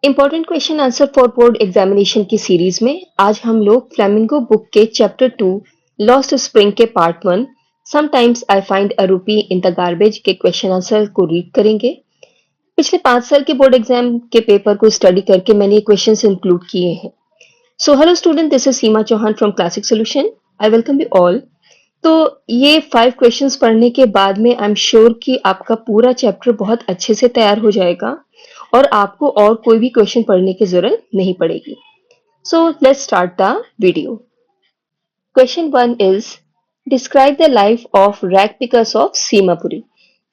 Important question answer for board examination की series में आज हम लोग फ्लेमिंगो बुक के चैप्टर 2 लॉस्ट स्प्रिंग के part 1 sometimes I find a rupee in the garbage के क्वेश्चन आंसर को रीड करेंगे। पिछले 5 साल के बोर्ड एग्जाम के पेपर को स्टडी करके मैंने ये क्वेश्चंस इंक्लूड किए हैं। So hello student, this is Seema Chauhan from Classic Solution. I welcome you all. तो ये 5 क्वेश्चंस पढ़ने के बाद में आई एम श्योर कि आपका पूरा चैप्टर बहुत अच्छे से तैयार हो जाएगा और आपको और कोई भी क्वेश्चन पढ़ने की जरूरत नहीं पड़ेगी। So let's start the video. Question 1 is describe the life of rag pickers of Seemapuri.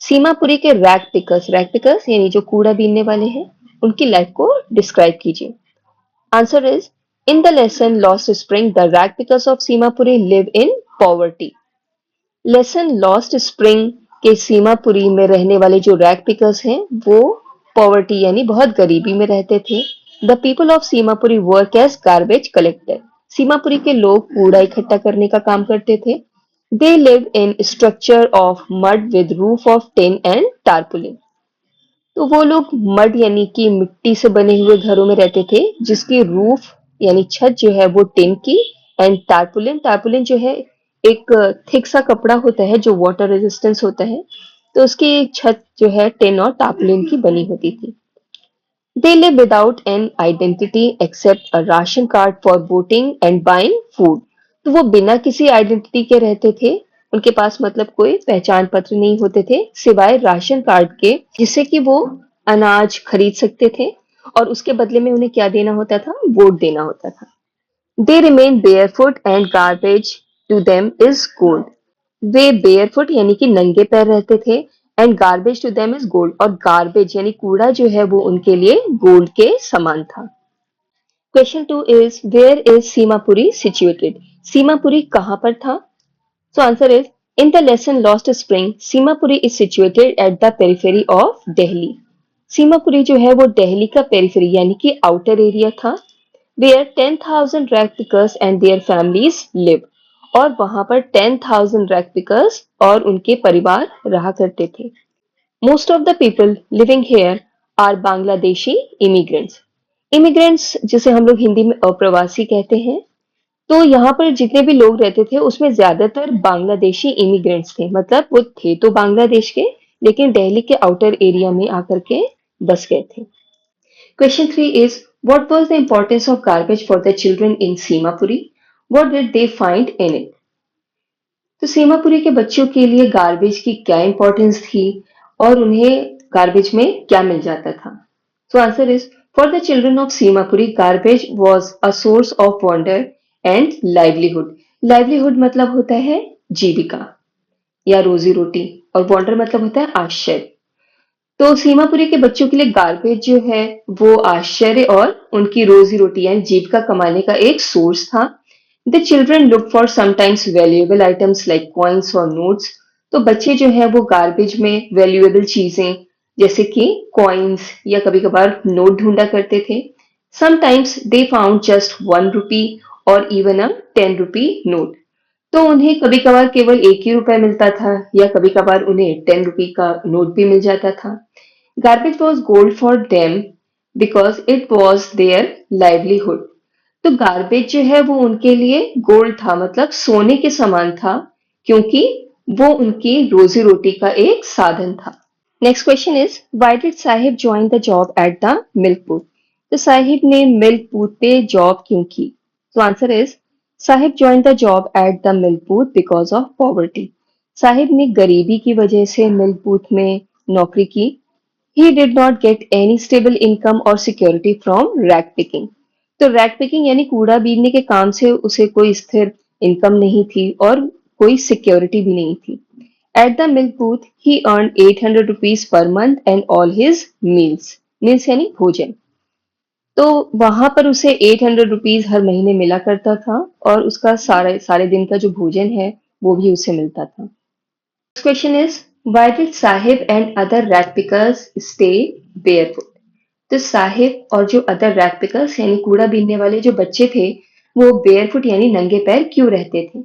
Seemapuri के रैग पिकर्स यानी जो कूड़ा बीनने वाले हैं, उनकी लाइफ को डिस्क्राइब कीजिए। Answer is in the lesson lost spring the rag pickers of Seemapuri live in poverty. Lesson lost spring के सीमापुरी में रहने वाले जो रैग पिकर्स हैं वो पॉवर्टी यानी बहुत गरीबी में रहते थे। The people of Seemapuri work as garbage collector. Seemapuri के लोग कूड़ा इकट्ठा करने का काम करते थे। They live in structure of mud with roof of tin and tarpaulin. तो वो लोग मड यानी कि मिट्टी से बने हुए घरों में रहते थे जिसकी रूफ यानी छत जो है वो टिन की एंड टारपुलिन टारपुलिन जो है एक थिक सा कपड़ा होता है जो वाटर रेजिस्टेंस होता है, तो उसकी छत जो है टिन और टारपुलिन की बनी होती थी। They live without an identity except a ration card for voting and buying food. तो वो बिना किसी आइडेंटिटी के रहते थे। उनके पास मतलब कोई पहचान पत्र नहीं होते थे सिवाय राशन कार्ड के, जिससे कि वो अनाज खरीद सकते थे और उसके बदले में उन्हें क्या देना होता था, वोट देना होता था। They remain barefoot and garbage to them is gold. वे बेयरफुट यानी कि नंगे पैर रहते थे and garbage to them is gold, और गार्बेज यानी कूड़ा जो है वो उनके लिए गोल्ड के समान था। Question 2 is where is Seemapuri situated. Seemapuri कहाँ पर था? So answer is in the lesson lost spring Seemapuri is situated at the periphery of Delhi. Seemapuri जो है वो दिल्ली का पेरिफेरी यानी कि आउटर एरिया था। Where 10,000 rag pickers and their families live, और वहां पर 10,000 रैग पिकर्स और उनके परिवार रहा करते थे। Most of the people living here are Bangladeshi immigrants. Immigrants जिसे हम लोग हिंदी में अप्रवासी कहते हैं। तो यहाँ पर जितने भी लोग रहते थे उसमें ज्यादातर बांग्लादेशी इमिग्रेंट्स थे, मतलब वो थे तो बांग्लादेश के लेकिन दिल्ली के आउटर एरिया में आकर के बस गए थे। Question 3 is what was the importance of garbage for the children in Simapuri? What did they find in it? तो सीमापुरी के बच्चों के लिए गार्बेज की क्या इंपॉर्टेंस थी और उन्हें गार्बेज में क्या मिल जाता था? So answer is for the children of Seemapuri garbage was a source of wonder and livelihood. Livelihood मतलब होता है जीविका या रोजी रोटी, और वंडर मतलब होता है आश्चर्य। तो सीमापुरी के बच्चों के लिए गार्बेज जो है वो आश्चर्य और उनकी रोजी रोटी यानी जीविका कमाने का एक सोर्स था। The children look for sometimes valuable items like coins और नोट्स। तो बच्चे जो है वो गार्बेज में वैल्यूएबल चीजें जैसे कि कॉइन्स या कभी कभार नोट ढूंढा करते थे। समटाइम्स दे फाउंड जस्ट 1 रुपी और इवन अ 10 रुपी नोट। तो उन्हें कभी कभार केवल 1 ही रुपया मिलता था या कभी कभार उन्हें 10 रुपी का नोट भी मिल जाता था। Garbage was gold for them because it was their livelihood. तो गार्बेज जो है वो उनके लिए गोल्ड था, मतलब सोने के समान था, क्योंकि वो उनकी रोजी रोटी का एक साधन था। Next question is why did Sahib join the job at the milk booth. तो साहिब ने मिल्क बूथ पे जॉब क्यों की? तो answer is Sahib join the job at the milk booth because of poverty. Sahib ने गरीबी की वजह से मिल्क बूथ में नौकरी की। He did not get any stable income और सिक्योरिटी फ्रॉम रैग पिकिंग। तो रैग पिकिंग यानी कूड़ा बीनने के काम से उसे कोई स्थिर इनकम नहीं थी और कोई सिक्योरिटी भी नहीं थी। At the milk booth, he earned 800 rupees per month and all his meals. Meals यानी भोजन। तो वहां पर उसे 800 रुपीज हर महीने मिला करता था और उसका सारे सारे दिन का जो भोजन है वो भी उसे मिलता था। Next question is why did Sahib and other rag pickers stay barefoot? तो साहिब और जो अदर रैग पिकर्स यानी कूड़ा बीनने वाले जो बच्चे थे वो बेयरफुट यानी नंगे पैर क्यों रहते थे?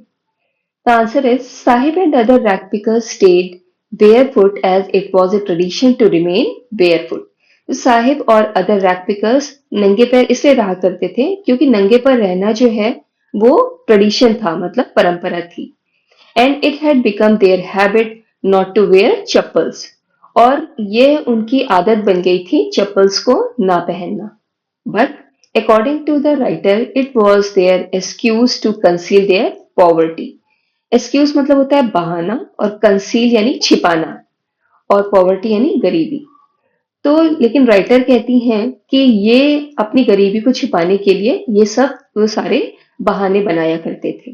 The answer is Sahib and other rag pickers stayed barefoot as it was a tradition to remain barefoot. Sahib और अदर रैग पिकर्स नंगे पैर इसलिए रहा करते थे क्योंकि नंगे पैर रहना जो है वो ट्रेडिशन था, मतलब परंपरा थी। And it had become their habit not to wear chappals, और ये उनकी आदत बन गई थी चप्पल्स को ना पहनना। But according to the writer it was their excuse to conceal their poverty. Excuse मतलब होता है बहाना, और कंसील यानी छिपाना, और पॉवर्टी यानी गरीबी। तो लेकिन राइटर कहती हैं कि ये अपनी गरीबी को छिपाने के लिए ये सब वो सारे बहाने बनाया करते थे।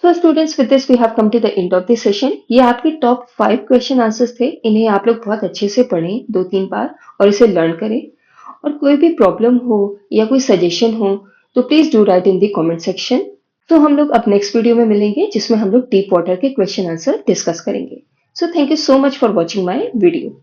So students, with this we have come to the end of this session. ये आपके टॉप 5 क्वेश्चन आंसर्स थे। इन्हें आप लोग बहुत अच्छे से पढ़ें 2-3 बार और इसे लर्न करें। और कोई भी प्रॉब्लम हो या कोई सजेशन हो तो please do right in the comment section. तो हम लोग अब नेक्स्ट वीडियो में मिलेंगे जिसमें हम लोग डीप वाटर के क्वेश्चन आंसर डिस्कस करेंगे। So thank you so much for watching my video.